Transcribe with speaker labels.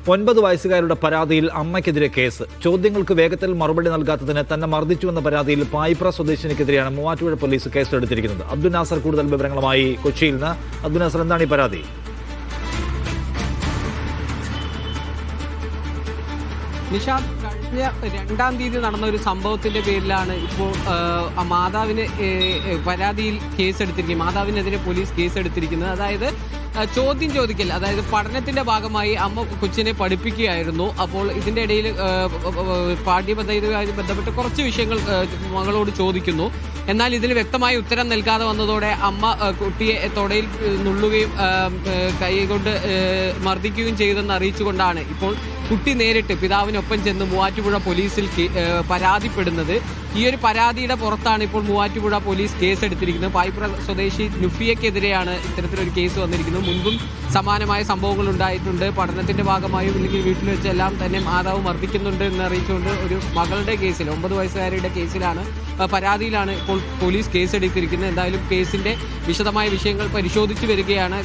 Speaker 1: 9 വയസ്സുകാരുടെ പരാതിയിൽ അമ്മയ്ക്കെതിരെ കേസ്. ചോദ്യങ്ങൾക്ക് വേഗത്തിൽ മറുപടി നൽകാത്തതിന് തന്നെ മർദ്ദിച്ചുവെന്ന പരാതിയിൽ പായിപ്ര സ്വദേശിനിക്കെതിരെയാണ് മൂവാറ്റുപുഴ പോലീസ് കേസെടുത്തിരിക്കുന്നത്. അബ്ദുൽ നാസർ കൂടുതൽ വിവരങ്ങളുമായി കൊച്ചിയിൽ നിന്ന്. അബ്ദുൽ നാസർ, എന്താണ് ഈ പരാതി?
Speaker 2: നിഷാദ്, കഴിഞ്ഞ 2-ാം തീയതി നടന്ന ഒരു സംഭവത്തിന്റെ പേരിലാണ് ഇപ്പോൾ മാതാവിന് പരാതിയിൽ കേസെടുത്തിരിക്കുന്നത്. മാതാവിനെതിരെ പോലീസ് കേസെടുത്തിരിക്കുന്നത്. അതായത് ചോദ്യം ചോദിക്കൽ, അതായത് പഠനത്തിന്റെ ഭാഗമായി അമ്മ കൊച്ചിനെ പഠിപ്പിക്കുകയായിരുന്നു. അപ്പോൾ ഇതിന്റെ ഇടയിൽ പാഠ്യപദ്ധതിയുമായി ബന്ധപ്പെട്ട് കുറച്ച് വിഷയങ്ങൾ മകളോട് ചോദിക്കുന്നു. എന്നാൽ ഇതിന് വ്യക്തമായ ഉത്തരം നൽകാതെ വന്നതോടെ അമ്മ കുട്ടിയെ തൊടയിൽ നുള്ളുകയും കൈകൊണ്ട് മർദ്ദിക്കുകയും ചെയ്തെന്ന് അറിയിച്ചുകൊണ്ടാണ് ഇപ്പോൾ കുട്ടി നേരിട്ട് പിതാവിനൊപ്പം ചെന്ന് മൂവാറ്റുപുഴ പോലീസിൽ പരാതിപ്പെടുന്നത്. ഈ ഒരു പരാതിയുടെ പുറത്താണ് ഇപ്പോൾ മൂവാറ്റുപുഴ പോലീസ് കേസെടുത്തിരിക്കുന്നത്. പായിപ്ര സ്വദേശി നുഫിയക്കെതിരെയാണ് ഇത്തരത്തിലൊരു കേസ് വന്നിരിക്കുന്നത്. മുൻപും സമാനമായ സംഭവങ്ങൾ ഉണ്ടായിട്ടുണ്ട്. പഠനത്തിന്റെ ഭാഗമായും ഇല്ലെങ്കിൽ വീട്ടിൽ വെച്ചെല്ലാം തന്നെ മാതാവ് മർദ്ദിക്കുന്നുണ്ട് എന്ന് അറിയിച്ചുകൊണ്ട് ഒരു മകളുടെ കേസിൽ 9 വയസ്സുകാരിയുടെ കേസിലാണ് പരാതിയിലാണ് ഇപ്പോൾ പോലീസ് കേസെടുത്തിരിക്കുന്നത്. എന്തായാലും കേസിന്റെ വിശദമായ വിഷയങ്ങൾ പരിശോധിച്ചു വരികയാണ്.